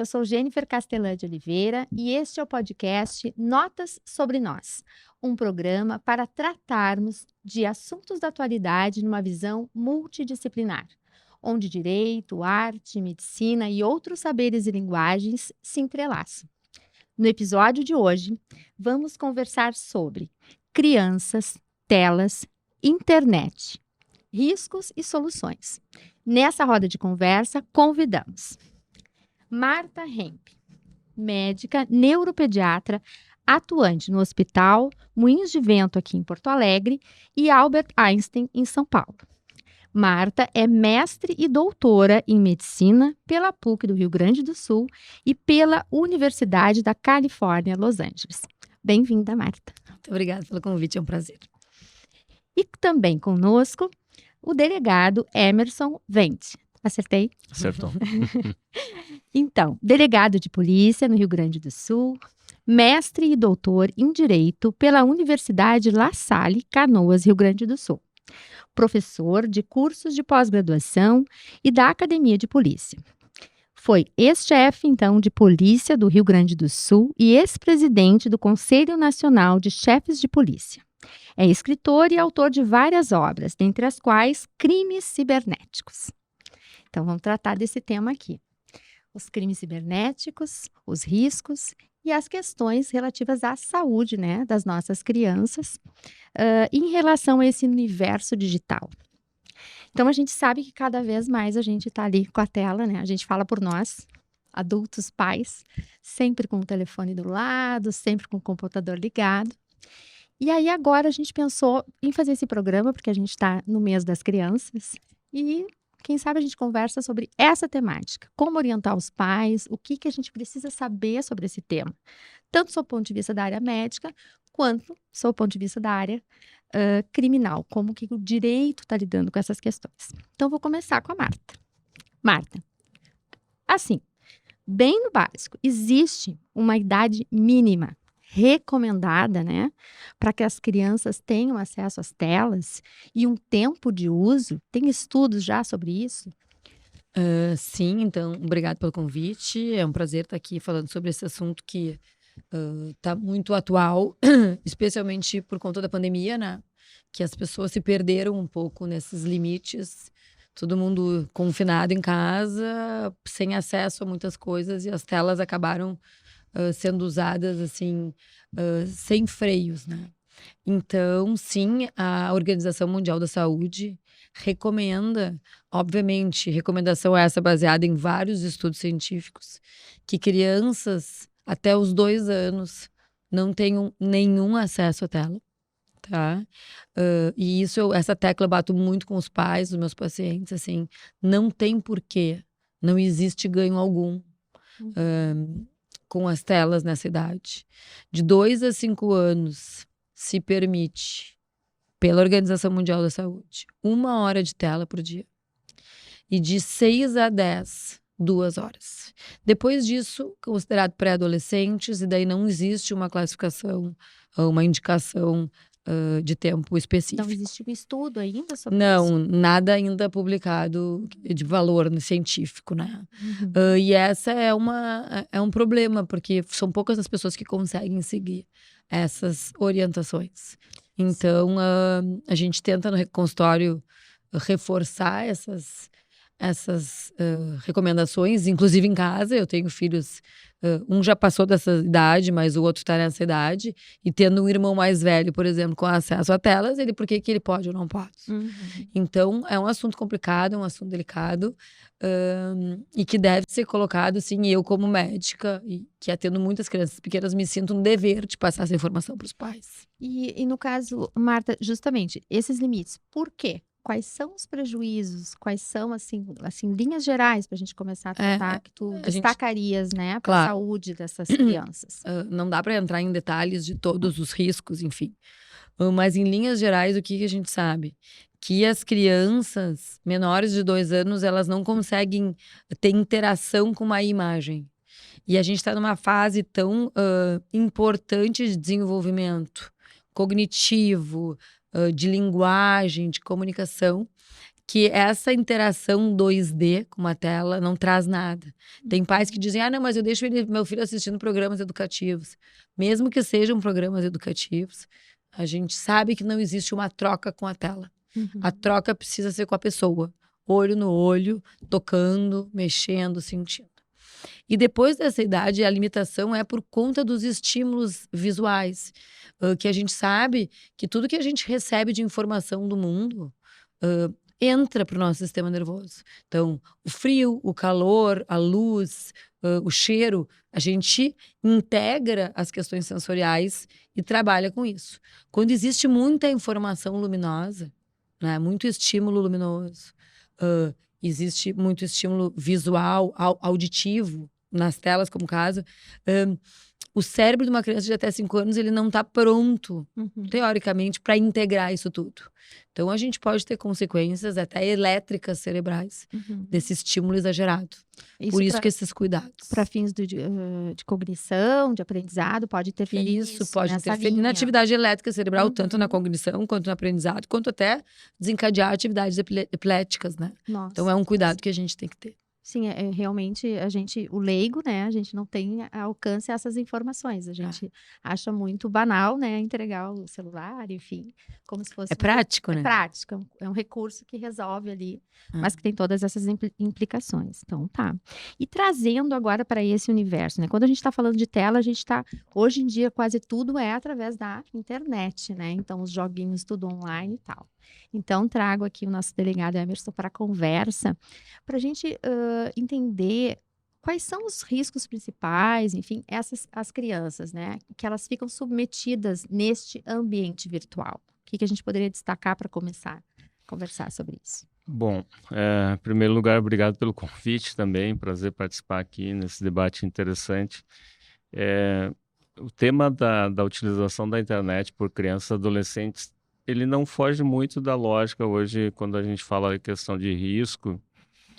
Eu sou Jennifer Castelã de Oliveira e este é o podcast Notas sobre Nós, um programa para tratarmos de assuntos da atualidade numa visão multidisciplinar, onde direito, arte, medicina e outros saberes e linguagens se entrelaçam. No episódio de hoje, vamos conversar sobre crianças, telas, internet, riscos e soluções. Nessa roda de conversa, convidamos Marta Hemp, médica neuropediatra, atuante no Hospital Moinhos de Vento aqui em Porto Alegre e Albert Einstein em São Paulo. Marta é mestre e doutora em medicina pela PUC do Rio Grande do Sul e pela Universidade da Califórnia, Los Angeles. Bem-vinda, Marta. Muito obrigada pelo convite, é um prazer. E também conosco o delegado Emerson Vente. Acertei? Acertou. Então, delegado de polícia no Rio Grande do Sul, mestre e doutor em Direito pela Universidade La Salle, Canoas, Rio Grande do Sul. Professor de cursos de pós-graduação e da Academia de Polícia. Foi ex-chefe, então, de polícia do Rio Grande do Sul e ex-presidente do Conselho Nacional de Chefes de Polícia. É escritor e autor de várias obras, dentre as quais Crimes Cibernéticos. Então, vamos tratar desse tema aqui. Os crimes cibernéticos, os riscos e as questões relativas à saúde, né, das nossas crianças em relação a esse universo digital. Então, a gente sabe que cada vez mais a gente está ali com a tela, né? A gente fala por nós, adultos, pais, sempre com o telefone do lado, sempre com o computador ligado. E aí, agora a gente pensou em fazer esse programa, porque a gente está no mês das crianças, e quem sabe a gente conversa sobre essa temática, como orientar os pais, o que a gente precisa saber sobre esse tema, tanto sob o ponto de vista da área médica, quanto sob o ponto de vista da área criminal, como que o direito está lidando com essas questões. Então, vou começar com a Marta. Marta, assim, bem no básico, existe uma idade mínima recomendada, né, para que as crianças tenham acesso às telas e um tempo de uso? Tem estudos já sobre isso? Sim, então, obrigado pelo convite. É um prazer estar aqui falando sobre esse assunto que está muito atual, especialmente por conta da pandemia, né? Que as pessoas se perderam um pouco nesses limites. Todo mundo confinado em casa, sem acesso a muitas coisas, e as telas acabaram sendo usadas assim, sem freios, né? Então, sim, a Organização Mundial da Saúde recomenda, obviamente, recomendação essa baseada em vários estudos científicos, que crianças até os 2 anos não tenham nenhum acesso à tela, tá? E essa tecla eu bato muito com os pais dos meus pacientes, assim, não tem porquê, não existe ganho algum com as telas nessa idade. De 2 a 5 anos se permite, pela Organização Mundial da Saúde, 1 hora de tela por dia. E de 6 a 10, 2 horas. Depois disso, considerado pré-adolescentes, e daí não existe uma classificação, uma indicação de tempo específico. Não existe um estudo ainda sobre Não, isso? nada ainda publicado de valor científico, né? E essa é um problema, porque são poucas as pessoas que conseguem seguir essas orientações. Então, a gente tenta no consultório reforçar essas recomendações, inclusive em casa. Eu tenho filhos, um já passou dessa idade, mas o outro está nessa idade, e tendo um irmão mais velho, por exemplo, com acesso a telas, por que ele pode ou não pode? Então, é um assunto complicado, é um assunto delicado, e que deve ser colocado, assim, eu como médica, e que atendo muitas crianças pequenas, me sinto um dever de passar essa informação para os pais. E no caso, Marta, justamente, esses limites, por quê? Quais são os prejuízos? Quais são, assim linhas gerais para a gente começar a tratar, que tu destacarias, né, para a saúde dessas crianças? Não dá para entrar em detalhes de todos os riscos, enfim. Mas em linhas gerais, o que a gente sabe? Que as crianças menores de 2 anos, elas não conseguem ter interação com uma imagem. E a gente está numa fase tão importante de desenvolvimento cognitivo, de linguagem, de comunicação, que essa interação 2D com uma tela não traz nada. Tem pais que dizem, não, mas eu deixo meu filho assistindo programas educativos. Mesmo que sejam programas educativos, a gente sabe que não existe uma troca com a tela. A troca precisa ser com a pessoa. Olho no olho, tocando, mexendo, sentindo. E depois dessa idade, a limitação é por conta dos estímulos visuais. Que a gente sabe que tudo que a gente recebe de informação do mundo entra para o nosso sistema nervoso. Então, o frio, o calor, a luz, o cheiro, a gente integra as questões sensoriais e trabalha com isso. Quando existe muita informação luminosa, né, muito estímulo luminoso, existe muito estímulo visual, auditivo, nas telas, como o caso, o cérebro de uma criança de até 5 anos, ele não está pronto, teoricamente, para integrar isso tudo. Então, a gente pode ter consequências até elétricas cerebrais desse estímulo exagerado. Por isso que esses cuidados. Para fins de cognição, de aprendizado, pode interferir Isso pode interferir na atividade elétrica cerebral, tanto na cognição, quanto no aprendizado, quanto até desencadear atividades epiléticas, né? Nossa. Então, é um cuidado que a gente tem que ter. Sim, realmente o leigo, né, a gente não tem alcance a essas informações, a gente acha muito banal, né, entregar o celular, enfim, como se fosse... É prático, né? É prático, é um recurso que resolve ali, mas que tem todas essas implicações, então tá. E trazendo agora para esse universo, né, quando a gente está falando de tela, a gente está, hoje em dia, quase tudo é através da internet, né, então os joguinhos tudo online e tal. Então, trago aqui o nosso delegado Emerson para a conversa, para a gente entender quais são os riscos principais, enfim, as crianças, né, que elas ficam submetidas neste ambiente virtual. O que a gente poderia destacar para começar a conversar sobre isso? Bom, em primeiro lugar, obrigado pelo convite também, prazer participar aqui nesse debate interessante. O tema da utilização da internet por crianças e adolescentes, ele não foge muito da lógica hoje, quando a gente fala em questão de risco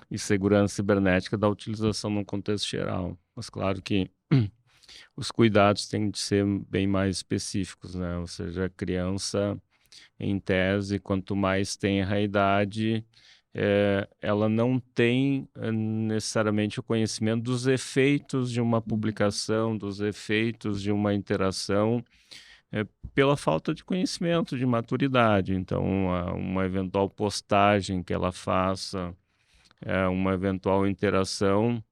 e segurança cibernética da utilização num contexto geral. Mas claro que os cuidados têm de ser bem mais específicos, né? Ou seja, a criança, em tese, quanto mais tem a idade, ela não tem necessariamente o conhecimento dos efeitos de uma publicação, dos efeitos de uma interação, pela falta de conhecimento, de maturidade. Então, uma eventual postagem que ela faça, uma eventual interação,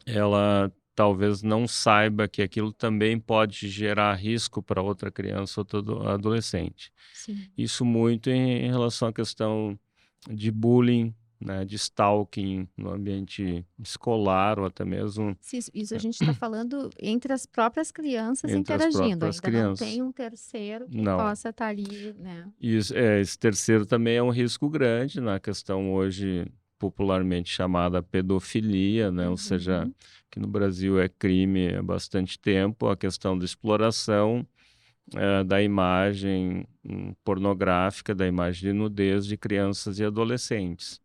ela talvez não saiba que aquilo também pode gerar risco para outra criança ou outro adolescente. Sim. Isso muito em relação à questão de bullying, né, de stalking no ambiente escolar ou até mesmo... Isso a gente está falando entre as próprias crianças Entre as interagindo, próprias ainda crianças. não tem um terceiro que Não. possa estar ali, né? Esse terceiro também é um risco grande na questão hoje popularmente chamada pedofilia, né? Ou seja, que no Brasil é crime há bastante tempo, a questão da exploração da imagem pornográfica, da imagem de nudez de crianças e adolescentes.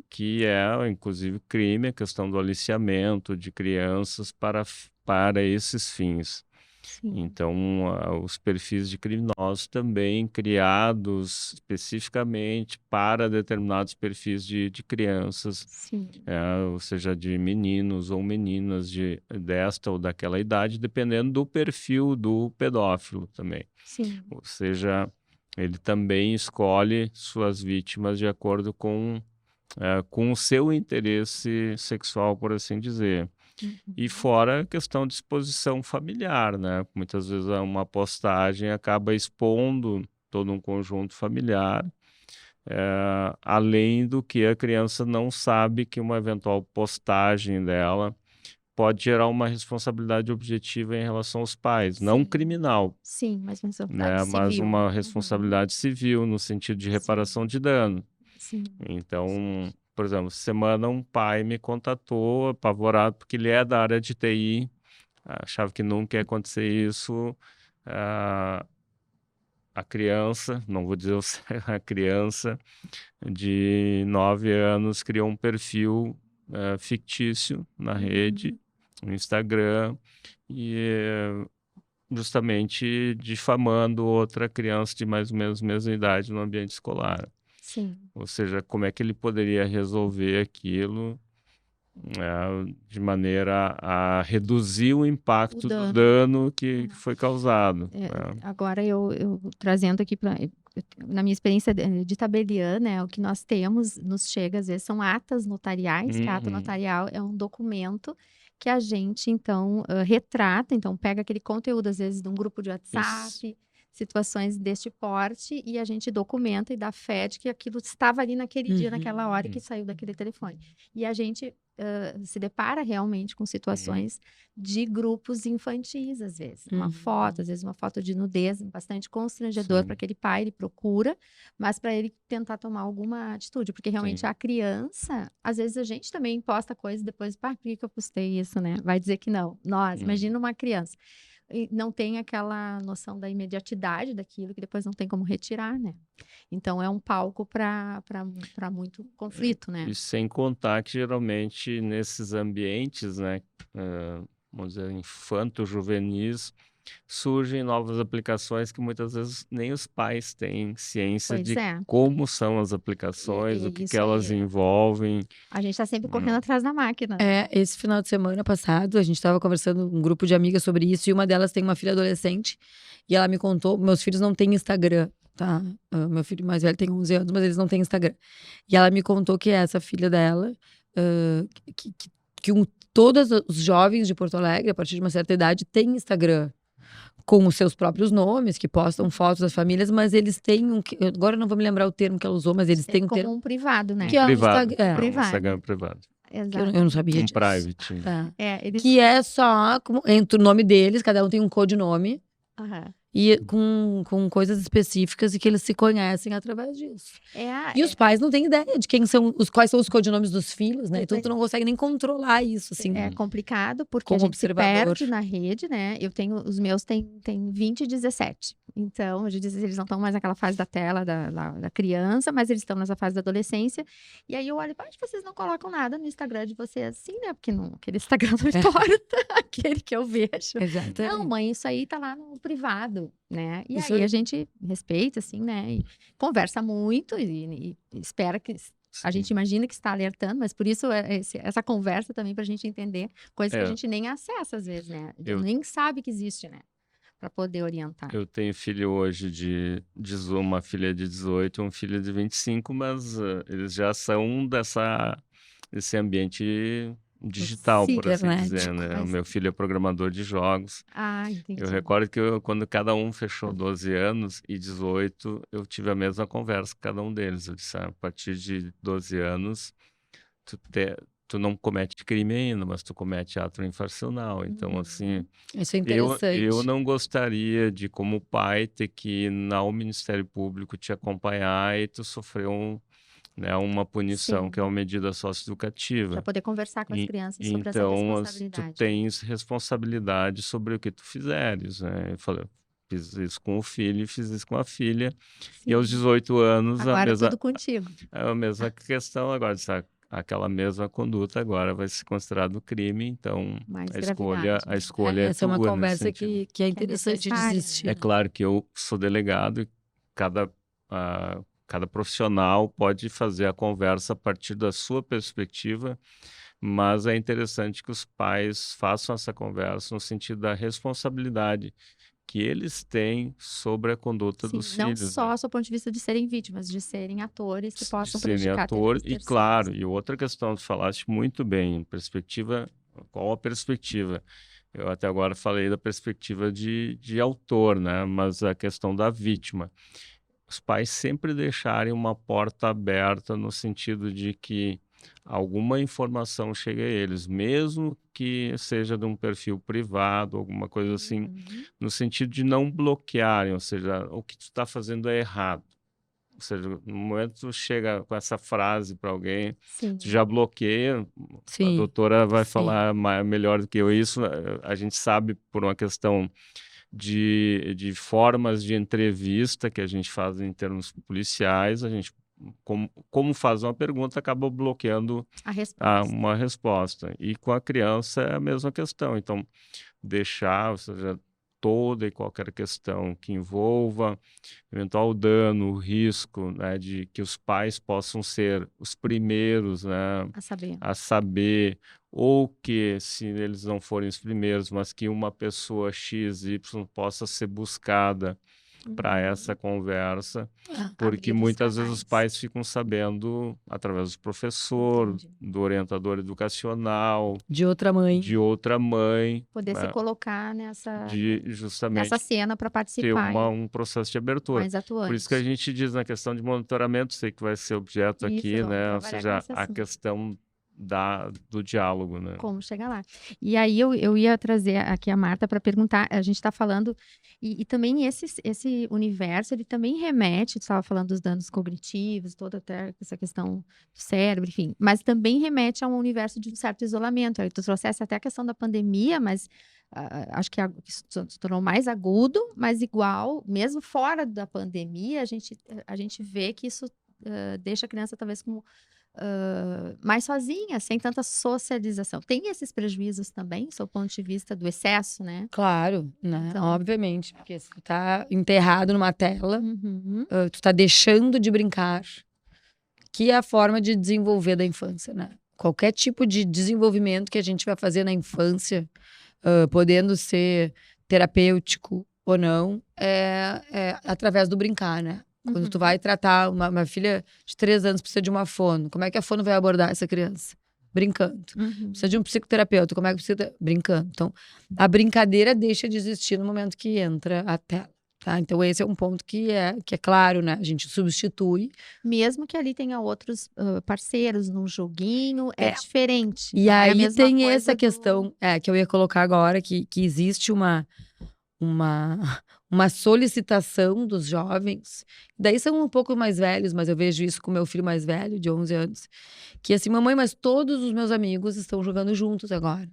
Que é, inclusive, crime, a questão do aliciamento de crianças para esses fins. Sim. Então, os perfis de criminosos também criados especificamente para determinados perfis de crianças, Sim. Ou seja, de meninos ou meninas desta ou daquela idade, dependendo do perfil do pedófilo também. Sim. Ou seja, ele também escolhe suas vítimas de acordo com o seu interesse sexual, por assim dizer. E fora a questão de exposição familiar, né? Muitas vezes uma postagem acaba expondo todo um conjunto familiar, além do que a criança não sabe que uma eventual postagem dela pode gerar uma responsabilidade objetiva em relação aos pais, não criminal, Sim, mas uma né? responsabilidade Mas civil. uma responsabilidade civil no sentido de reparação de dano. Sim. Então, por exemplo, semana um pai me contatou apavorado porque ele é da área de TI, achava que nunca ia acontecer isso. A criança, não vou dizer a criança de 9 anos criou um perfil fictício na rede, no Instagram, e justamente difamando outra criança de mais ou menos a mesma idade no ambiente escolar. Sim. Ou seja, como é que ele poderia resolver aquilo de maneira a reduzir o impacto do dano. dano que foi causado. É, Né? agora eu trazendo aqui na minha experiência de tabeliã, né, o que nós temos, nos chega às vezes são atas notariais, que a ata Uhum. notarial é um documento que a gente então retrata, então pega aquele conteúdo às vezes de um grupo de WhatsApp, situações deste porte, e a gente documenta e dá fé de que aquilo estava ali naquele dia, naquela hora Uhum. que saiu daquele telefone. E a gente se depara realmente com situações de grupos infantis, às vezes. Uma foto, às vezes uma foto de nudez, bastante constrangedor Sim. para aquele pai, ele procura, mas para ele tentar tomar alguma atitude, porque realmente Sim. a criança, às vezes a gente também posta coisas depois, pá, por que eu postei isso, né? Vai dizer que não. Nós, imagina uma criança. E não tem aquela noção da imediatidade daquilo, que depois não tem como retirar, né? Então é um palco para muito conflito, né? E sem contar que geralmente nesses ambientes, né, vamos dizer, infanto-juvenis, surgem novas aplicações que muitas vezes nem os pais têm ciência Pois de é. como são as aplicações, o que Isso elas aí. envolvem. A gente está sempre correndo atrás da máquina. Esse final de semana passado, a gente estava conversando com um grupo de amigas sobre isso, e uma delas tem uma filha adolescente, e ela me contou, meus filhos não têm Instagram, tá? Meu filho mais velho tem 11 anos, mas eles não têm Instagram. E ela me contou que essa filha dela, todos os jovens de Porto Alegre, a partir de uma certa idade, têm Instagram. Com os seus próprios nomes, que postam fotos das famílias, mas eles têm agora eu não vou me lembrar o termo que ela usou, mas eles têm um como termo um privado, né? que é um Privado. Instagram. Privado. Instagram privado. Exato. Que eu não sabia disso. Private. Eles... Que é só entre o nome deles, cada um tem um codinome. Aham. E com coisas específicas e que eles se conhecem através disso. E os pais não têm ideia de quais são os codinomes dos filhos, né? Então tu não consegue nem controlar isso, assim. É complicado, porque como a gente se observador. perde na rede, né? Os meus têm 20 e 17. Então, eles não estão mais naquela fase da tela da criança, mas eles estão nessa fase da adolescência. E aí eu olho, acho que vocês não colocam nada no Instagram de vocês assim, né? Porque aquele Instagram não importa, aquele que eu vejo. Exato. Não, mãe, isso aí tá lá no privado, né? E Isso aí a gente respeita, assim, né? E conversa muito e espera que... A gente imagina que está alertando, mas por isso essa conversa também para a gente entender coisas que a gente nem acessa às vezes, né? Nem sabe que existe, né? Para poder orientar. Eu tenho filho hoje uma filha de 18, um filho de 25, mas eles já são desse ambiente digital, por assim dizer, né? O meu filho é programador de jogos. Entendi. Eu recordo que quando cada um fechou 12 anos e 18, eu tive a mesma conversa com cada um deles. Eu disse, a partir de 12 anos, tu não comete crime ainda, mas tu comete ato infracional. Então, assim, isso é interessante. eu não gostaria de, como pai, ter que ir ao Ministério Público te acompanhar e tu sofrer uma punição, que é uma medida socioeducativa. Para poder conversar com as crianças sobre essa Então, responsabilidade. tu tens responsabilidade sobre o que tu fizeres, né? Eu falei, fiz isso com o filho e fiz isso com a filha. Sim. E aos 18 anos... Agora tudo contigo. É a mesma questão agora, sabe? Aquela mesma conduta agora vai ser considerado crime, então a escolha é essa é uma tua, conversa que é interessante de existir. É claro que eu sou delegado e cada profissional pode fazer a conversa a partir da sua perspectiva, mas é interessante que os pais façam essa conversa no sentido da responsabilidade que eles têm sobre a conduta dos filhos. Não só do ponto de vista de serem vítimas, de serem atores que possam prejudicar E claro, e outra questão, tu falaste muito bem, qual a perspectiva? Eu até agora falei da perspectiva de autor, né? Mas a questão da vítima. Os pais sempre deixarem uma porta aberta no sentido de que alguma informação chegue a eles, mesmo que seja de um perfil privado, alguma coisa assim, no sentido de não bloquearem, ou seja, o que tu está fazendo é errado. Ou seja, no momento que tu chega com essa frase para alguém, tu já bloqueia, a doutora vai falar melhor do que eu. Isso a gente sabe por uma questão de formas de entrevista que a gente faz em termos policiais, a gente, como faz uma pergunta, acaba bloqueando uma resposta. E com a criança é a mesma questão. Então, deixar, ou seja, toda e qualquer questão que envolva eventual dano, risco, né, de que os pais possam ser os primeiros, né, A saber. a saber, ou que, se eles não forem os primeiros, mas que uma pessoa X, Y possa ser buscada para essa conversa, porque Abrir os muitas vezes os canais. pais ficam sabendo através do professor, Entendi. do orientador educacional, De outra mãe. de outra mãe, Poder se né, colocar nessa de nessa justamente cena para ter participar um processo de abertura. mais Por isso que a atuante. gente diz na questão de monitoramento, sei que vai ser objeto Isso, aqui, vamos né? Ou trabalhar com seja, esse a assunto. questão do diálogo, né? Como chegar lá. E aí eu ia trazer aqui a Marta para perguntar, a gente está falando, e também esse universo, ele também remete, tu estava falando dos danos cognitivos, toda até essa questão do cérebro, enfim, mas também remete a um universo de um certo isolamento. Aí tu trouxesse até a questão da pandemia, mas acho que isso se tornou mais agudo, mas igual, mesmo fora da pandemia, a gente vê que isso deixa a criança talvez como mais sozinha, sem tanta socialização. Tem esses prejuízos também, sob o ponto de vista do excesso, né? Claro, né? Então. Obviamente, porque se tu tá enterrado numa tela, Uhum. tu tá deixando de brincar, que é a forma de desenvolver da infância, né? Qualquer tipo de desenvolvimento que a gente vai fazer na infância, podendo ser terapêutico ou não, é através do brincar, né? Quando tu vai tratar uma filha de 3 anos, precisa de uma fono. Como é que a fono vai abordar essa criança? Brincando. Uhum. Precisa de um psicoterapeuta. Como é que precisa? Brincando. Então, a brincadeira deixa de existir no momento que entra a tela. Tá? Então, esse é um ponto que é claro, né? A gente substitui. Mesmo que ali tenha outros parceiros num joguinho, é diferente. E Não é a aí mesma tem coisa essa questão que eu ia colocar agora, que existe uma solicitação dos jovens, daí são um pouco mais velhos, mas eu vejo isso com meu filho mais velho, de 11 anos, que assim, mamãe, mas todos os meus amigos estão jogando juntos agora.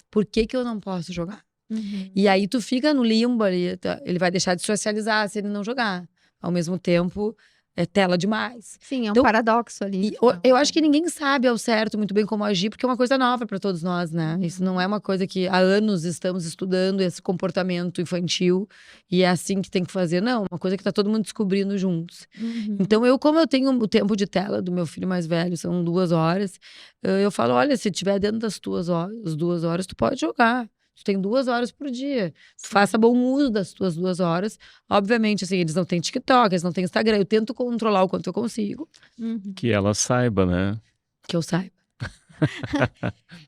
Por que eu não posso jogar? Uhum. E aí tu fica no limbo ali, ele vai deixar de socializar se ele não jogar. Ao mesmo tempo, é tela demais. Sim, é um Então, paradoxo ali. E eu acho que ninguém sabe ao certo muito bem como agir, porque é uma coisa nova para todos nós, né? Isso não é uma coisa que há anos estamos estudando esse comportamento infantil e é assim que tem que fazer. Não, uma coisa que tá todo mundo descobrindo juntos. Uhum. Então, como eu tenho o tempo de tela do meu filho mais velho, são 2 horas, eu falo, olha, se tiver dentro das tuas horas, as 2 horas, tu pode jogar. Tu tem 2 horas por dia. Tu faça bom uso das tuas 2 horas. Obviamente, assim, eles não têm TikTok, eles não têm Instagram. Eu tento controlar o quanto eu consigo. Uhum. Que ela saiba, né? Que eu saiba.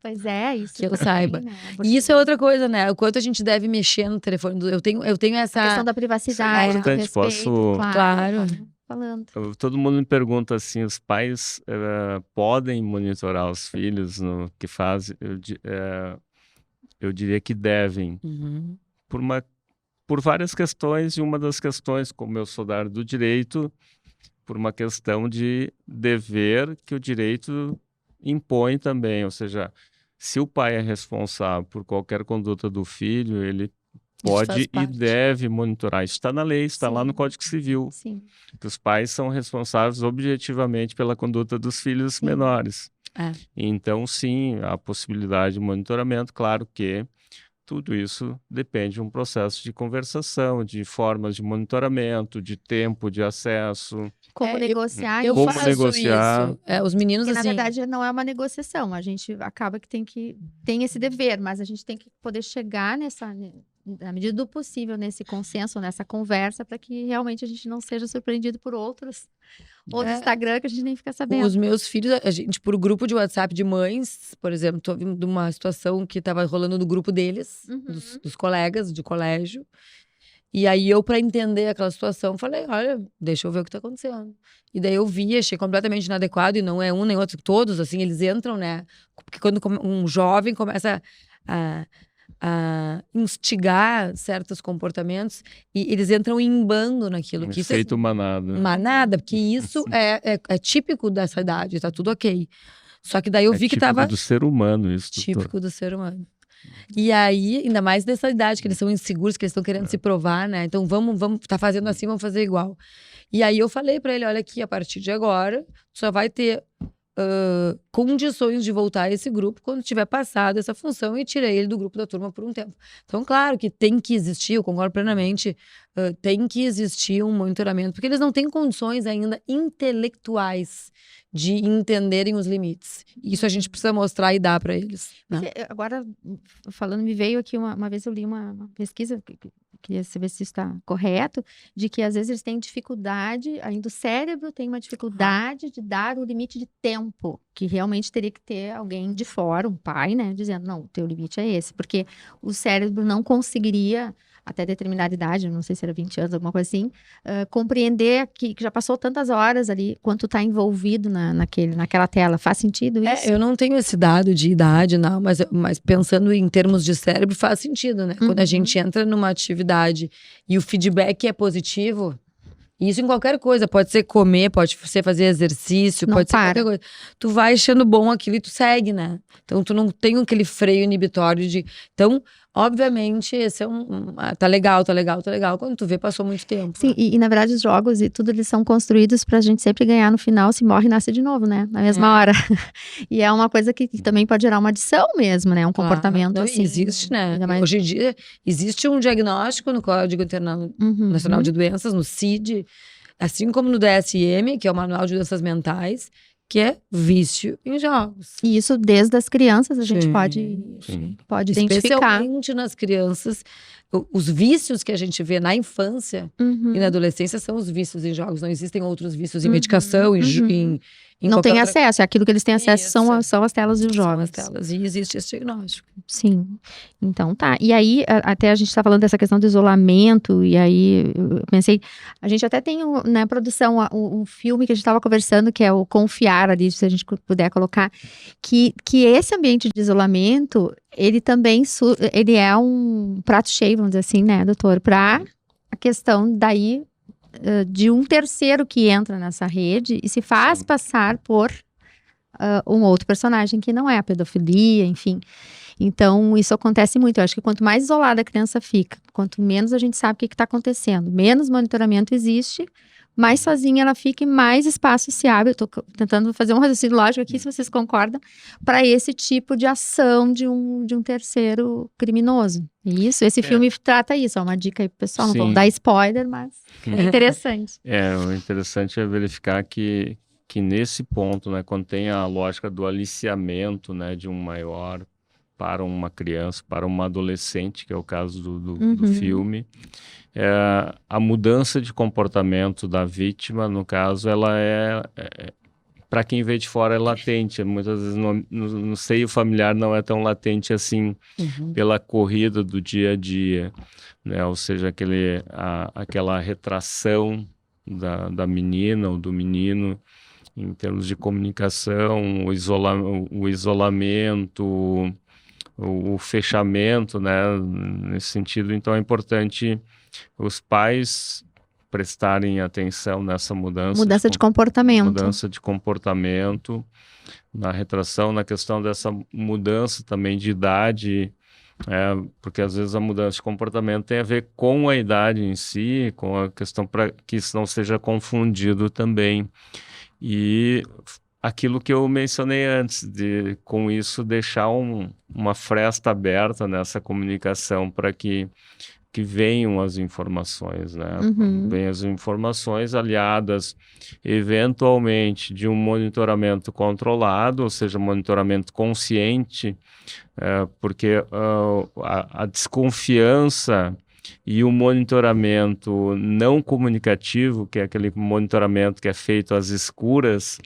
Pois é, isso. Que eu também, saiba. né? E isso é outra coisa, né? O quanto a gente deve mexer no telefone. Eu tenho essa... A questão da privacidade, do importante, respeito, posso- Claro. Falando. Todo mundo me pergunta assim, os pais podem monitorar os filhos no que fazem? Eu diria que devem, Uhum. por várias questões, e uma das questões, como eu sou da área do direito, por uma questão de dever que o direito impõe também, ou seja, se o pai é responsável por qualquer conduta do filho, ele faz pode e parte. deve monitorar. Isso está na lei, está lá no Sim. Código Civil, Sim. que os pais são responsáveis objetivamente pela conduta dos filhos Sim. menores. É. Então, sim, a possibilidade de monitoramento, claro que tudo isso depende de um processo de conversação, de formas de monitoramento, de tempo de acesso. Como negociar Eu Como isso. faço negociar. isso. Os meninos, Porque, assim... na verdade, não é uma negociação. A gente acaba que tem esse dever, mas a gente tem que poder chegar na medida do possível, nesse consenso, nessa conversa, para que realmente a gente não seja surpreendido por outros Instagram que a gente nem fica sabendo. Os meus filhos, a gente, por grupo de WhatsApp de mães, por exemplo, tô vindo de uma situação que estava rolando no grupo deles, Uhum. dos colegas de colégio. E aí eu, para entender aquela situação, falei, olha, deixa eu ver o que tá acontecendo. E daí eu vi, achei completamente inadequado, e não é um nem outro, todos, assim, eles entram, né? Porque quando um jovem começa a instigar certos comportamentos, e eles entram em bando naquilo. Que isso é Efeito manada. manada, porque isso é típico dessa idade, tá tudo ok. Só que daí eu vi que típico tava do ser humano isso, doutor. típico do ser humano. E aí, ainda mais nessa idade, que eles são inseguros, que eles estão querendo se provar, né? Então vamos, tá fazendo assim, vamos fazer igual. E aí eu falei pra ele, olha aqui, a partir de agora, tu só vai ter condições de voltar a esse grupo quando tiver passado essa função, e tirei ele do grupo da turma por um tempo. Então, claro que tem que existir, eu concordo plenamente, tem que existir um monitoramento, porque eles não têm condições ainda intelectuais de entenderem os limites. Isso a gente precisa mostrar e dar para eles, né? Agora, falando, me veio aqui uma vez eu li uma pesquisa, queria saber se isso está correto, de que às vezes eles têm dificuldade, ainda o cérebro tem uma dificuldade de dar o limite de tempo, que realmente teria que ter alguém de fora, um pai, né, dizendo, não, o teu limite é esse, porque o cérebro não conseguiria, até determinada idade, não sei se era 20 anos, alguma coisa assim, compreender que já passou tantas horas ali, quanto está envolvido naquela tela. Faz sentido isso? Eu não tenho esse dado de idade, não, mas pensando em termos de cérebro, faz sentido, né? Quando a gente entra numa atividade e o feedback é positivo, isso em qualquer coisa, pode ser comer, pode ser fazer exercício, Não pode ser para. qualquer coisa. Tu vai achando bom aquilo e tu segue, né? Então tu não tem aquele freio inibitório de... Então, obviamente, esse é tá legal. Quando tu vê, passou muito tempo. Sim, né? e na verdade os jogos e tudo, eles são construídos pra gente sempre ganhar no final, se morre, nasce de novo, né? Na mesma hora. E é uma coisa que também pode gerar uma adição mesmo, né? Um comportamento Não, assim. existe, né? ainda mais- Hoje em dia, existe um diagnóstico no Código Nacional de Doenças, no CID, assim como no DSM, que é o Manual de Doenças Mentais, que é vício em jogos. E isso desde as crianças a gente Sim, pode identificar. Especialmente nas crianças, os vícios que a gente vê na infância e na adolescência são os vícios em jogos. Não existem outros vícios em medicação, em Não qualquer tem outra... acesso, é aquilo que eles têm acesso Isso. são as telas e os São jogos. as telas, e existe esse diagnóstico. Sim, então tá. E aí, até a gente está falando dessa questão do isolamento, e aí eu pensei, a gente até tem na produção um filme que a gente estava conversando, que é o Confiar ali, se a gente puder colocar, que esse ambiente de isolamento, ele também ele é um prato cheio, vamos dizer assim, né, doutor, para a questão daí de um terceiro que entra nessa rede e se faz passar por um outro personagem que não é a pedofilia, enfim. Então, isso acontece muito. Eu acho que quanto mais isolada a criança fica, quanto menos a gente sabe o que está acontecendo, menos monitoramento existe, mais sozinha ela fica e mais espaço se abre. Eu estou tentando fazer um raciocínio lógico aqui, se vocês concordam, para esse tipo de ação de um terceiro criminoso. Isso, esse filme trata isso. É uma dica aí pro pessoal, não vamos dar spoiler, mas é interessante. O interessante é verificar que nesse ponto, né, quando tem a lógica do aliciamento, né, de um maior para uma criança, para uma adolescente, que é o caso do filme, a mudança de comportamento da vítima, no caso, ela para quem vê de fora é latente, muitas vezes no seio familiar não é tão latente assim, pela corrida do dia a dia, né, ou seja, aquela retração da menina ou do menino, em termos de comunicação, o isolamento, o fechamento, né, nesse sentido. Então é importante os pais prestarem atenção nessa mudança de comportamento. Mudança de comportamento, na retração, na questão dessa mudança também de idade, porque às vezes a mudança de comportamento tem a ver com a idade em si, com a questão para que isso não seja confundido também. E aquilo que eu mencionei antes, de com isso deixar uma fresta aberta nessa comunicação para que venham as informações, né? Venham as informações aliadas eventualmente de um monitoramento controlado, ou seja, monitoramento consciente, porque a desconfiança e o monitoramento não comunicativo, que é aquele monitoramento que é feito às escuras,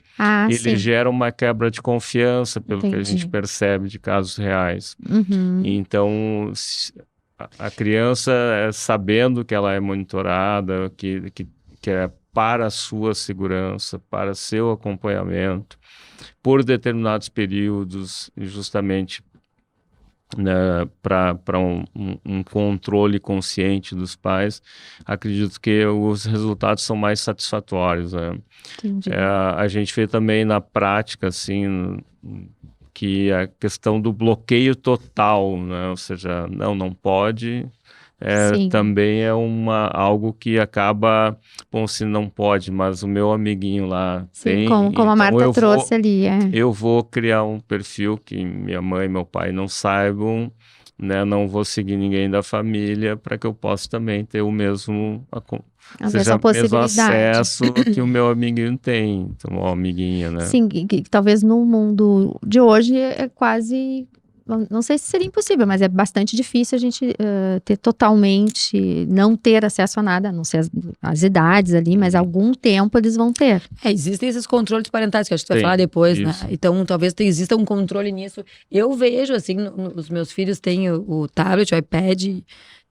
ele gera uma quebra de confiança, pelo que a gente percebe de casos reais. Então, a criança, sabendo que ela é monitorada, que é para a sua segurança, para seu acompanhamento, por determinados períodos, justamente para um controle consciente dos pais, acredito que os resultados são mais satisfatórios. Né? A gente vê também na prática, assim, que a questão do bloqueio total, né? Ou seja, não pode, Sim. também é algo que acaba, bom, se não pode, mas o meu amiguinho lá Sim, tem, como a então Marta trouxe ali, eu vou criar um perfil que minha mãe e meu pai não saibam, né? Não vou seguir ninguém da família para que eu possa também ter o mesmo, a seja mesma o mesmo possibilidade. acesso que o meu amiguinho tem, então, uma amiguinha, né? Sim, que talvez no mundo de hoje é quase, não sei se seria impossível, mas é bastante difícil a gente ter totalmente, não ter acesso a nada, a não ser as idades ali, mas algum tempo eles vão ter. Existem esses controles parentais que a gente vai Tem, falar depois, isso. né? Então, talvez exista um controle nisso. Eu vejo, assim, os meus filhos têm o tablet, o iPad,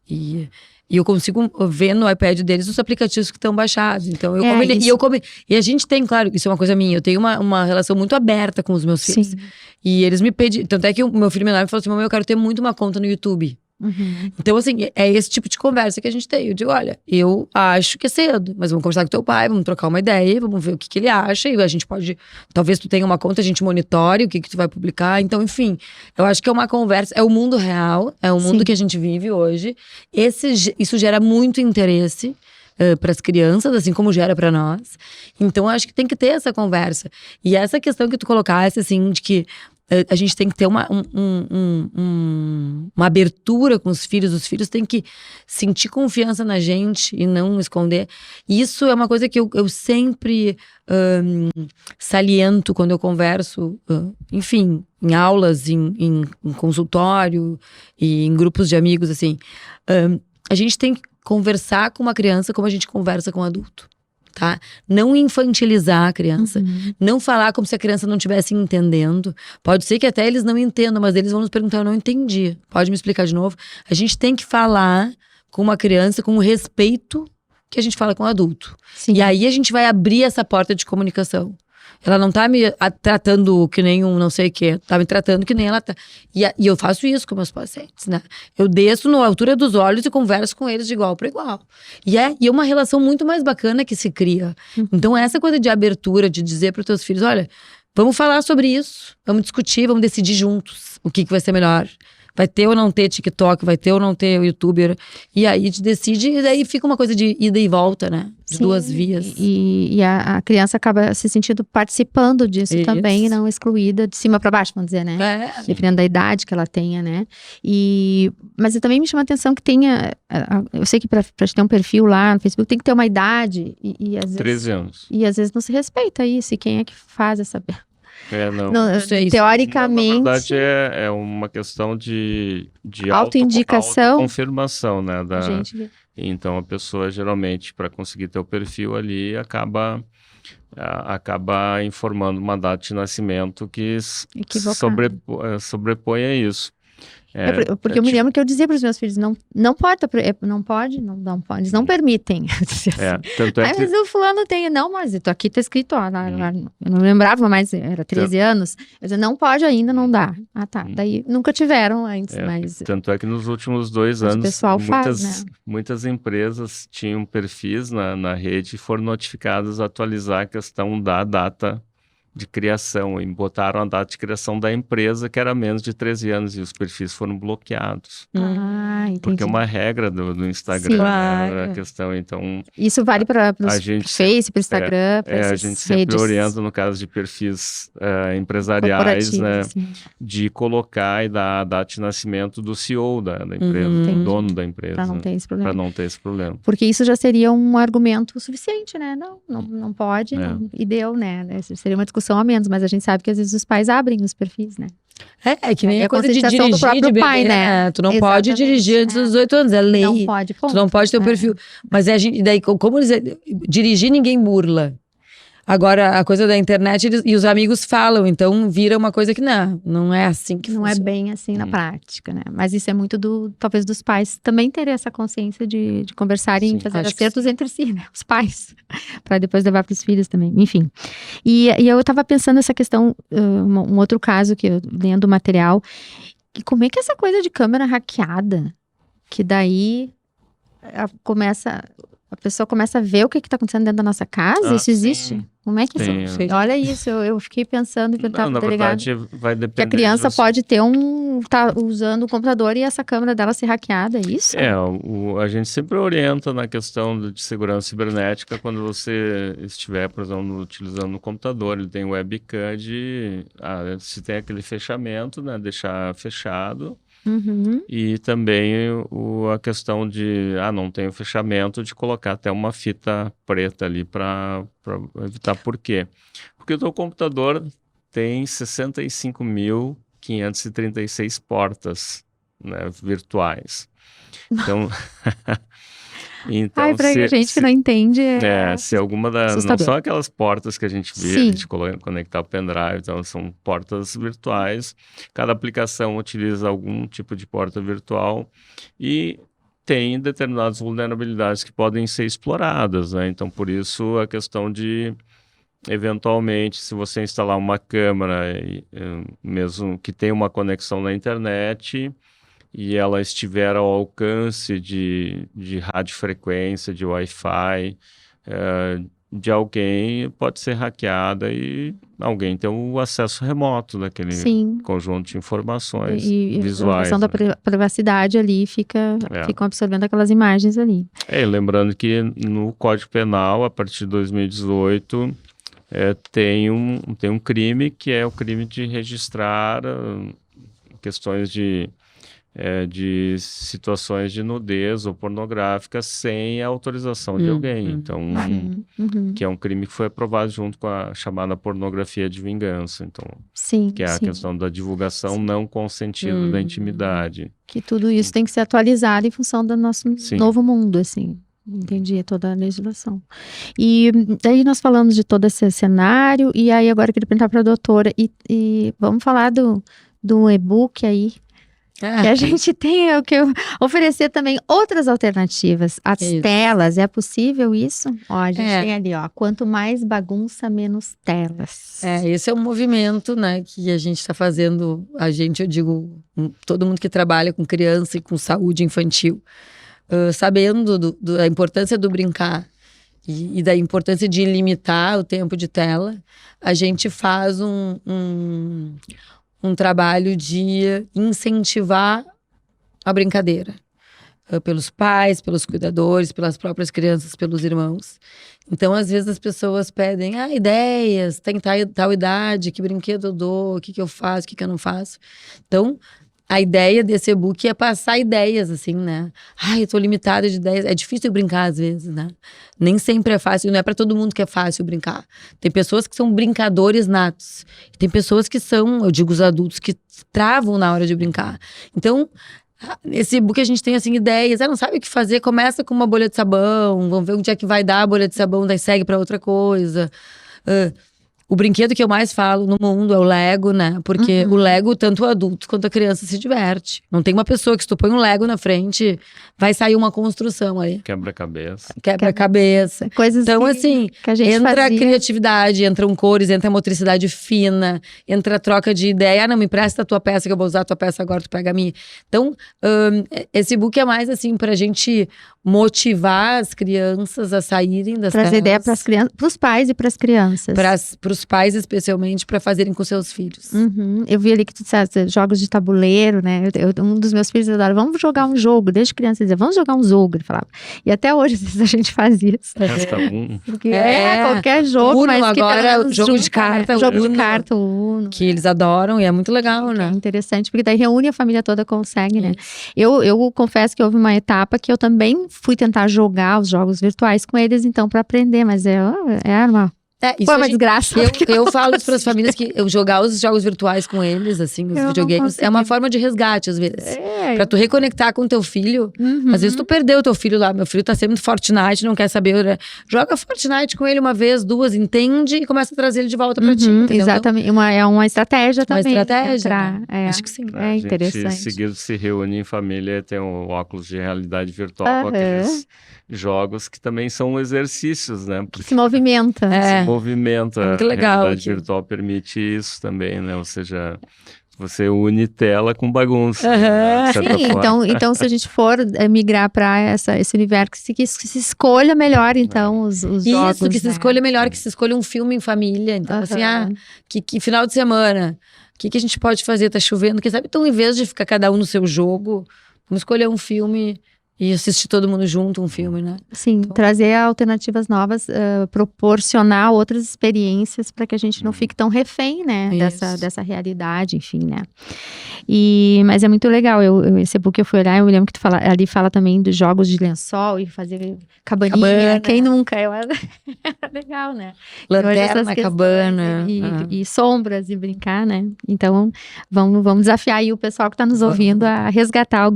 e eu consigo ver no iPad deles os aplicativos que estão baixados. Então, e a gente tem, claro, isso é uma coisa minha, eu tenho uma relação muito aberta com os meus filhos. Sim. E eles me pedem, tanto é que o meu filho menor me falou assim, mamãe, eu quero ter muito uma conta no YouTube. Uhum. Então, assim, é esse tipo de conversa que a gente tem. Eu digo, olha, eu acho que é cedo, mas vamos conversar com teu pai, vamos trocar uma ideia, vamos ver o que ele acha, e a gente pode, talvez tu tenha uma conta, a gente monitore o que tu vai publicar. Então, enfim, eu acho que é uma conversa, é o mundo real, é o mundo que a gente vive hoje. Isso gera muito interesse para as crianças, assim como gera para nós. Então, eu acho que tem que ter essa conversa. E essa questão que tu colocasse, assim, de que a gente tem que ter uma abertura com os filhos têm que sentir confiança na gente e não esconder. Isso é uma coisa que eu sempre saliento quando eu converso, enfim, em aulas, em consultório e em grupos de amigos, assim. A gente tem que conversar com uma criança como a gente conversa com um adulto. Tá? Não infantilizar a criança, não falar como se a criança não estivesse entendendo. Pode ser que até eles não entendam, mas eles vão nos perguntar, eu não entendi, pode me explicar de novo? A gente tem que falar com uma criança com o respeito que a gente fala com um adulto. Sim. E aí a gente vai abrir essa porta de comunicação. Ela não tá me tratando que nem um não sei o quê, tá me tratando que nem ela tá. E eu faço isso com meus pacientes, né? Eu desço na altura dos olhos e converso com eles de igual para igual. E é uma relação muito mais bacana que se cria. Então, essa coisa de abertura, de dizer para os teus filhos, olha, vamos falar sobre isso, vamos discutir, vamos decidir juntos o que vai ser melhor. Vai ter ou não ter TikTok, vai ter ou não ter youtuber. E aí a gente decide, e daí fica uma coisa de ida e volta, né? De duas vias. E a criança acaba se sentindo participando disso também, e não excluída de cima para baixo, vamos dizer, né? Dependendo da idade que ela tenha, né? Mas também me chama a atenção que tenha. Eu sei que para ter um perfil lá no Facebook tem que ter uma idade. E às vezes, 13 anos. E às vezes não se respeita isso. E quem é que faz essa. Não sei, teoricamente. Na verdade, é uma questão de autoindicação. Confirmação, né? Então, a pessoa, geralmente, para conseguir ter o perfil ali, acaba informando uma data de nascimento que sobrepõe a isso. Porque eu me lembro que eu dizia para os meus filhos, não pode, eles não permitem. Tanto é que... Mas o fulano tem, não, mas aqui tá escrito, ó, eu não lembrava, mas era 13 anos, eu dizia, não pode ainda, não dá. Ah, tá, daí nunca tiveram antes, mas... Tanto é que nos últimos 2 anos, o pessoal faz, né? muitas empresas tinham perfis na rede e foram notificadas a atualizar a questão da data de criação, e botaram a data de criação da empresa, que era menos de 13 anos, e os perfis foram bloqueados. Entendi. Porque é uma regra do Instagram, né, a questão, então... Isso vale para o Face, para o Instagram, para essas a gente sempre orienta, no caso de perfis empresariais, né, de colocar e dar a data de nascimento do CEO da empresa, do dono da empresa. Para não ter esse problema. Para não ter esse problema. Porque isso já seria um argumento suficiente, né? Não pode, e deu, né? Seria uma discussão a menos, mas a gente sabe que às vezes os pais abrem os perfis, né? É que nem a coisa de dirigir do próprio de bebê, pai, né? Tu não pode dirigir antes dos 18 anos, é lei. Não pode, ponto. Tu não pode ter o perfil. Mas daí, como dizer, dirigir ninguém burla. Agora, a coisa da internet e os amigos falam, então vira uma coisa que não é assim que funciona. Não é bem assim na prática, né? Mas isso é muito talvez dos pais também terem essa consciência de conversarem e fazer acertos entre si, né? Os pais, para depois levar para os filhos também, enfim. E eu estava pensando nessa questão, um outro caso que eu lendo o material, que como é que essa coisa de câmera hackeada, que daí a pessoa começa a ver o que está acontecendo dentro da nossa casa, isso existe? Como é que Sim. Olha isso, eu fiquei pensando em perguntar Não, na pro delegado. verdade, vai Que depender a criança de você. pode ter tá usando o computador e essa câmera dela ser hackeada, é isso? A gente sempre orienta na questão de segurança cibernética quando você estiver, por exemplo, utilizando o computador. Ele tem webcam se tem aquele fechamento, né, deixar fechado. Uhum. E também a questão de, não tem o fechamento, de colocar até uma fita preta ali para evitar. Por quê? Porque o teu computador tem 65.536 portas, né, virtuais. Então, Ai, pra gente que não entende, se alguma não assustador. são aquelas portas que a gente vê, Sim. a gente conectar o pendrive, então são portas virtuais. Cada aplicação utiliza algum tipo de porta virtual e tem determinadas vulnerabilidades que podem ser exploradas, né? Então, por isso, a questão de, eventualmente, se você instalar uma câmera, mesmo que tenha uma conexão na internet, e ela estiver ao alcance de radiofrequência, de Wi-Fi, de alguém, pode ser hackeada e alguém tem o acesso remoto daquele conjunto de informações visuais. A questão da privacidade ali ficam absorvendo aquelas imagens ali. Lembrando que no Código Penal, a partir de 2018, tem um crime que é o crime de registrar questões de situações de nudez ou pornográficas sem a autorização de alguém. Então, que é um crime que foi aprovado junto com a chamada pornografia de vingança. Então, que é a questão da divulgação não consentida da intimidade. Que tudo isso tem que ser atualizado em função do nosso novo mundo, assim. Entendi toda a legislação. E daí nós falamos de todo esse cenário, e aí agora eu queria perguntar para a doutora, e vamos falar do e-book aí, que a gente tem o que oferecer também outras alternativas. As telas, é possível isso? Ó, a gente tem ali, ó, quanto mais bagunça, menos telas. Esse é um movimento, né, que a gente está fazendo, eu digo, todo mundo que trabalha com criança e com saúde infantil, sabendo da importância do brincar e da importância de limitar o tempo de tela, a gente faz um trabalho de incentivar a brincadeira. Pelos pais, pelos cuidadores, pelas próprias crianças, pelos irmãos. Então, às vezes, as pessoas pedem ideias, tem tal idade, que brinquedo eu dou, o que eu faço, o que eu não faço. Então, a ideia desse e-book é passar ideias, assim, né? Eu tô limitada de ideias. É difícil brincar, às vezes, né? Nem sempre é fácil, não é para todo mundo que é fácil brincar. Tem pessoas que são brincadores natos. Tem pessoas que são, eu digo, os adultos que travam na hora de brincar. Então, nesse e-book a gente tem, assim, ideias. Não sabe o que fazer? Começa com uma bolha de sabão. Vamos ver onde é que vai dar a bolha de sabão, daí segue para outra coisa. O brinquedo que eu mais falo no mundo é o Lego, né? Porque o Lego, tanto o adulto quanto a criança se diverte. Não tem uma pessoa que se tu põe um Lego na frente, vai sair uma construção aí. Quebra-cabeça. Quebra-cabeça. Coisas então, assim, que a gente entra fazia. A criatividade, entram cores, entra a motricidade fina, entra a troca de ideia. Não, me empresta a tua peça que eu vou usar a tua peça agora, tu pega a minha. Então, esse book é mais, assim, pra gente motivar as crianças a saírem das telas. Trazer ideia para as crianças, para os pais e para as crianças. Para os pais, especialmente, para fazerem com seus filhos. Eu vi ali que tu disseste jogos de tabuleiro, né? Um dos meus filhos adora, vamos jogar um jogo. Desde criança, ele dizia, vamos jogar um jogo, ele falava. E até hoje, às vezes, a gente faz isso. Porque qualquer jogo, Uno, mas agora o jogo de carta, jogo de carta, o Uno. Que eles adoram e é muito legal, né? É interessante, porque daí reúne a família toda, consegue, né? Eu confesso que houve uma etapa que eu também fui tentar jogar os jogos virtuais com eles, então, para aprender, mas foi uma desgraça. Eu falo isso para as famílias que eu jogar os jogos virtuais com eles, assim, os videogames, é uma forma de resgate, às vezes. Pra tu reconectar com teu filho. Às vezes tu perdeu o teu filho lá. Meu filho tá sempre no Fortnite, não quer saber. Né? Joga Fortnite com ele uma vez, duas, entende e começa a trazer ele de volta pra ti. Exatamente. Então, é uma estratégia também. Uma estratégia. Acho que sim. É interessante. A gente seguido se reúne em família, tem um óculos de realidade virtual, aqueles jogos que também são exercícios, né? Que se movimenta. Movimenta. É muito legal. A realidade virtual permite isso também, né? Ou seja, Você une tela com bagunça, Aham. de certa Sim, forma. então se a gente for migrar para esse universo, que se escolha melhor, então, os jogos, Isso, que se né? escolha melhor, que se escolha um filme em família. Então, assim, Aham. que final de semana, o que a gente pode fazer? Tá chovendo, quem sabe? Então, em vez de ficar cada um no seu jogo, vamos escolher um filme e assistir todo mundo junto um filme, né? Sim, trazer alternativas novas, proporcionar outras experiências para que a gente não fique tão refém, né, Isso. dessa realidade, enfim, né. Mas é muito legal, esse book eu fui olhar, eu me lembro que ali fala também dos jogos de lençol e fazer cabaninha, Cabana. quem nunca? Era legal, né. Então, hoje essas Lanterna, questões cabana. e sombras e brincar, né. Então, vamos desafiar aí o pessoal que está nos ouvindo a resgatar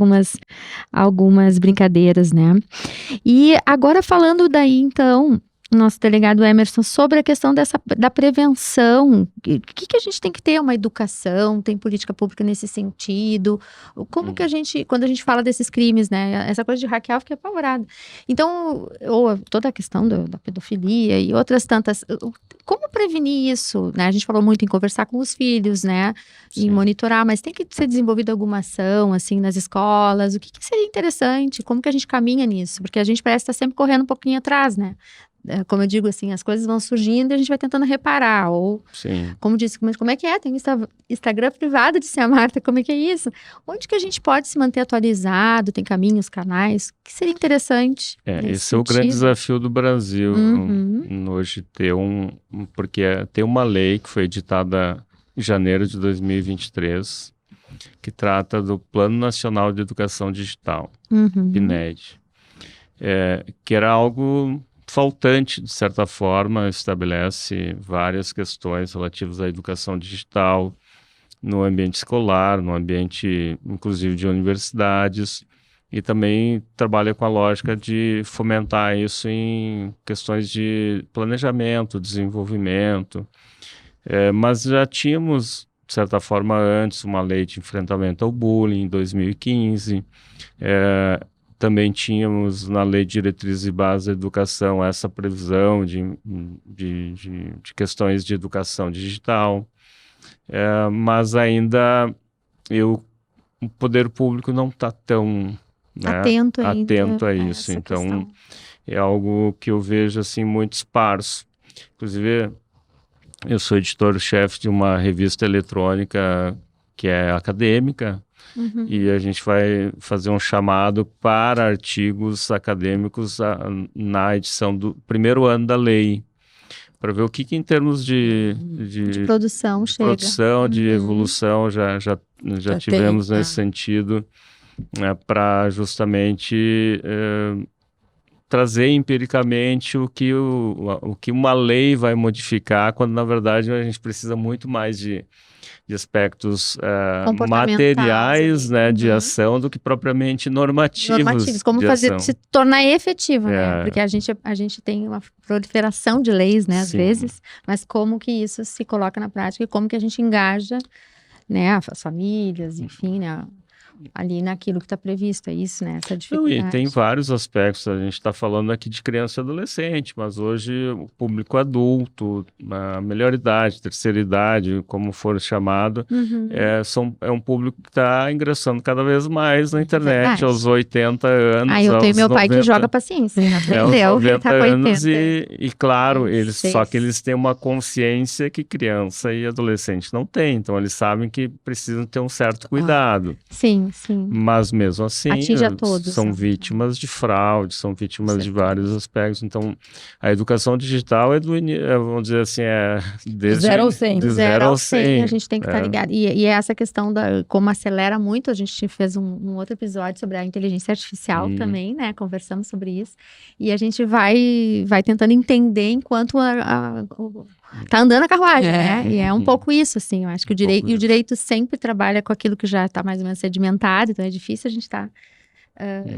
algumas brincadeiras, né? E agora falando daí, então, nosso delegado Emerson, sobre a questão da prevenção, o que a gente tem que ter? Uma educação, tem política pública nesse sentido? Como que quando a gente fala desses crimes, né? Essa coisa de hackear, eu fiquei apavorada. Então, ou toda a questão da pedofilia e outras tantas, como prevenir isso, né? A gente falou muito em conversar com os filhos, né? Em monitorar, mas tem que ser desenvolvida alguma ação, assim, nas escolas. O que seria interessante? Como que a gente caminha nisso? Porque a gente parece estar sempre correndo um pouquinho atrás, né? Como eu digo, assim, as coisas vão surgindo e a gente vai tentando reparar. Ou, como disse, mas como é que é? Tem um Instagram privado, disse a Marta, como é que é isso? Onde que a gente pode se manter atualizado? Tem caminhos, canais? O que seria interessante? Esse é o grande desafio do Brasil, hoje ter porque tem uma lei que foi editada em janeiro de 2023, que trata do Plano Nacional de Educação Digital, PNED, que era algo faltante, de certa forma, estabelece várias questões relativas à educação digital no ambiente escolar, no ambiente, inclusive, de universidades, e também trabalha com a lógica de fomentar isso em questões de planejamento, desenvolvimento, mas já tínhamos, de certa forma, antes uma lei de enfrentamento ao bullying em 2015, também tínhamos na Lei de Diretrizes e Bases da Educação essa previsão de questões de educação digital, mas ainda o poder público não está tão atento a isso. Então, questão. É algo que eu vejo assim muito esparso. Inclusive, eu sou editor-chefe de uma revista eletrônica que é acadêmica, e a gente vai fazer um chamado para artigos acadêmicos na edição do primeiro ano da lei, para ver o que em termos de produção chega. Produção, de evolução, já tivemos tem, nesse sentido, para justamente trazer empiricamente o que uma lei vai modificar, quando na verdade a gente precisa muito mais de aspectos materiais, né, de ação, do que propriamente normativos como de fazer ação. se tornar efetivo, né? Porque a gente tem uma proliferação de leis, né, às vezes, mas como que isso se coloca na prática e como que a gente engaja, né, as famílias, enfim, né, ali naquilo que está previsto, é isso, né? Essa dificuldade. E tem vários aspectos, a gente está falando aqui de criança e adolescente, mas hoje o público adulto, a melhor idade, terceira idade, como for chamado, é um público que está ingressando cada vez mais na internet, aos 80 anos, eu tenho meu 90, pai que joga paciência, aprendeu, aos 90 tá com 80. anos e claro, só que eles têm uma consciência que criança e adolescente não têm, então eles sabem que precisam ter um certo cuidado. Sim. Mas mesmo assim, atinge a todos, são vítimas de fraude, são vítimas de vários aspectos. Então, a educação digital vamos dizer assim, desde 0 ao 100. De 0 ao 100. A gente tem que estar ligado. E essa questão como acelera muito, a gente fez um outro episódio sobre a inteligência artificial também, né? Conversamos sobre isso. E a gente vai tentando entender enquanto tá andando a carruagem, né? E é um pouco isso, assim. Eu acho que o direito sempre trabalha com aquilo que já está mais ou menos sedimentado, então é difícil a gente estar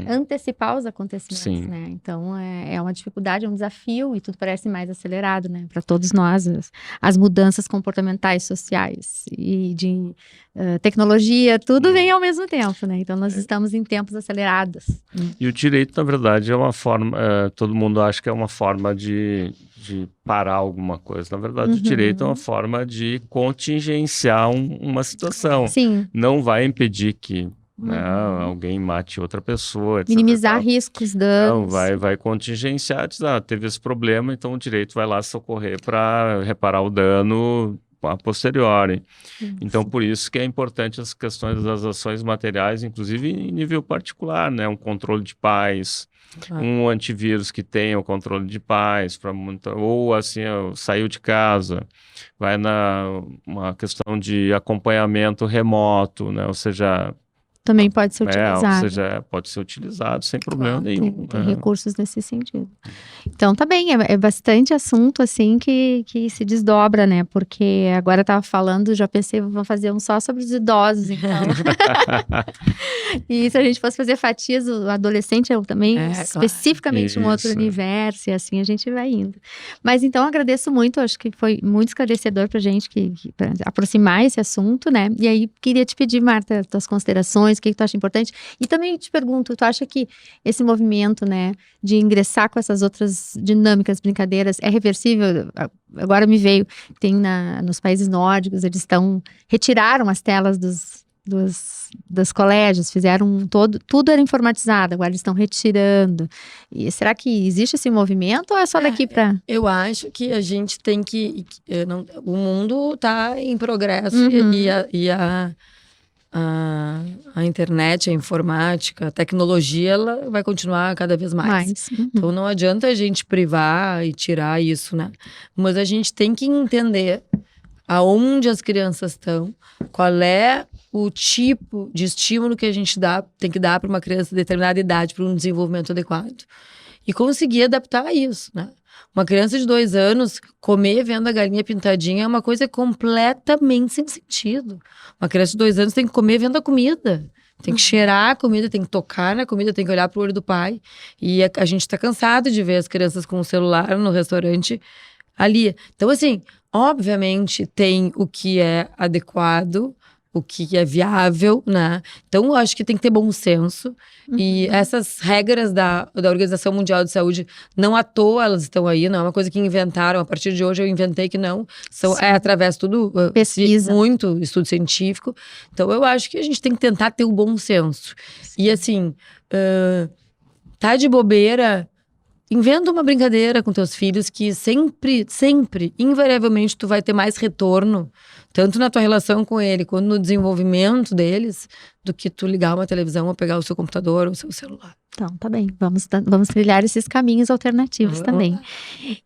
antecipar os acontecimentos, Sim. né? Então é uma dificuldade, é um desafio e tudo parece mais acelerado, né? Para todos nós, as mudanças comportamentais, sociais e de tecnologia, tudo vem ao mesmo tempo, né? Então nós estamos em tempos acelerados. E o direito, na verdade, é uma forma, todo mundo acha que é uma forma de parar alguma coisa. Na verdade, o direito é uma forma de contingenciar uma situação. Sim. Não vai impedir que alguém mate outra pessoa, etc. Minimizar riscos, danos. Não, vai contingenciar, diz, teve esse problema, então o direito vai lá socorrer para reparar o dano a posteriori. Então, por isso que é importante as questões das ações materiais, inclusive em nível particular, né? Um controle de paz, um antivírus que tenha o controle de paz, ou assim, saiu de casa, vai uma questão de acompanhamento remoto, né? Ou seja... Também pode ser utilizado. Ou seja, pode ser utilizado sem problema nenhum. Tem recursos nesse sentido. Então, tá bem, é bastante assunto, assim, que se desdobra, né? Porque agora eu tava falando, já pensei, vamos fazer um só sobre os idosos, então. E se a gente fosse fazer fatias, o adolescente é também especificamente um outro universo, e assim a gente vai indo. Mas então, agradeço muito, acho que foi muito esclarecedor pra gente, pra aproximar esse assunto, né? E aí, queria te pedir, Marta, tuas considerações, o que tu acha importante? E também te pergunto, tu acha que esse movimento, né, de ingressar com essas outras dinâmicas, brincadeiras, é reversível? Agora me veio, tem nos países nórdicos, eles retiraram as telas dos colégios, fizeram tudo era informatizado, agora eles estão retirando. E será que existe esse movimento ou é só daqui para... Eu acho que a gente tem que... o mundo está em progresso e a internet, a informática, a tecnologia, ela vai continuar cada vez mais. Então, não adianta a gente privar e tirar isso, né? Mas a gente tem que entender aonde as crianças estão, qual é o tipo de estímulo que a gente tem que dar para uma criança de determinada idade, para um desenvolvimento adequado. E conseguir adaptar a isso, né? Uma criança de 2 anos comer vendo a galinha pintadinha é uma coisa completamente sem sentido. Uma criança de 2 anos tem que comer vendo a comida. Tem que cheirar a comida, tem que tocar na comida, tem que olhar pro olho do pai. E a gente tá cansado de ver as crianças com o celular no restaurante ali. Então, assim, obviamente tem o que é adequado, o que é viável, né? Então, eu acho que tem que ter bom senso. E essas regras da Organização Mundial de Saúde, não à toa elas estão aí, não é uma coisa que inventaram. A partir de hoje eu inventei que não. É através tudo pesquisa. Muito estudo científico. Então, eu acho que a gente tem que tentar ter o bom senso. E assim, tá de bobeira... Inventa uma brincadeira com teus filhos que sempre, invariavelmente, tu vai ter mais retorno, tanto na tua relação com ele, quanto no desenvolvimento deles, do que tu ligar uma televisão ou pegar o seu computador ou o seu celular. Então, tá bem. Vamos trilhar esses caminhos alternativos também.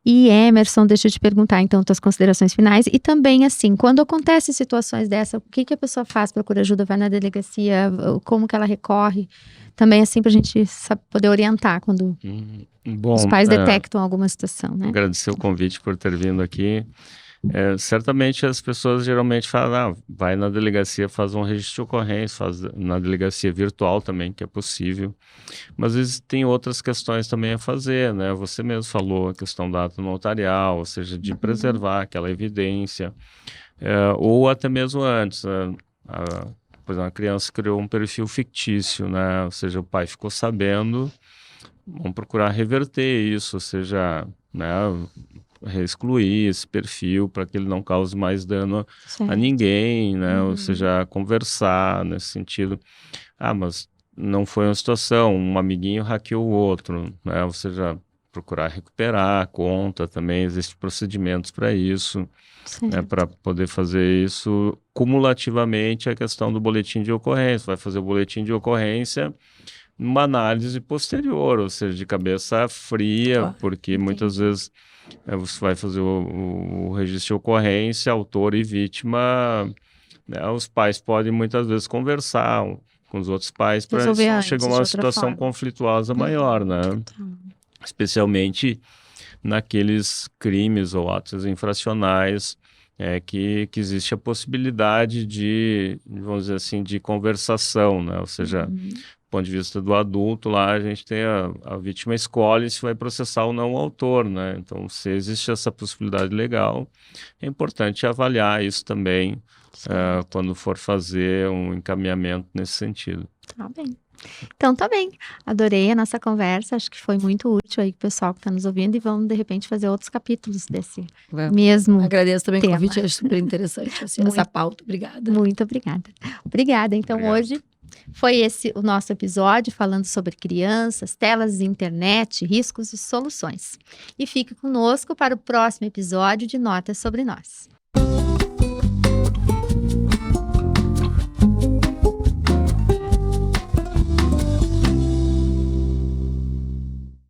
E Emerson, deixa eu te perguntar, então, tuas considerações finais. E também, assim, quando acontecem situações dessa, o que a pessoa faz? Procura ajuda? Vai na delegacia? Como que ela recorre? Também, assim, pra gente poder orientar quando os pais detectam alguma situação, né? Agradecer o convite por ter vindo aqui. Certamente as pessoas geralmente falam, vai na delegacia, faz um registro de ocorrência, faz na delegacia virtual também, que é possível. Mas às vezes tem outras questões também a fazer, né? Você mesmo falou a questão da ata notarial, ou seja, de preservar aquela evidência. Ou até mesmo antes, por exemplo, a criança criou um perfil fictício, né? Ou seja, o pai ficou sabendo, vamos procurar reverter isso, ou seja, né, excluir esse perfil para que ele não cause mais dano a ninguém, né? Ou seja, conversar nesse sentido. Mas não foi uma situação, um amiguinho hackeou o outro, né? Ou seja, procurar recuperar a conta também, existem procedimentos para isso, né, para poder fazer isso cumulativamente a questão do boletim de ocorrência. Vai fazer o boletim de ocorrência numa análise posterior, ou seja, de cabeça fria, porque muitas vezes você vai fazer o registro de ocorrência, autor e vítima, né, os pais podem muitas vezes conversar com os outros pais para chegar a uma situação conflituosa maior, né? Especialmente naqueles crimes ou atos infracionais que existe a possibilidade de, vamos dizer assim, de conversação, né? Ou seja, ponto de vista do adulto, lá a gente tem a vítima escolhe se vai processar ou não o autor, né? Então, se existe essa possibilidade legal, é importante avaliar isso também quando for fazer um encaminhamento nesse sentido. Tá bem. Então, tá bem. Adorei a nossa conversa. Acho que foi muito útil aí pro pessoal que está nos ouvindo. E vamos, de repente, fazer outros capítulos desse mesmo Agradeço também o tema. convite, acho super interessante assim, essa pauta. Obrigada. Muito obrigada. Obrigada. Então, hoje foi esse o nosso episódio falando sobre crianças, telas de internet, riscos e soluções. E fique conosco para o próximo episódio de Notas sobre Nós.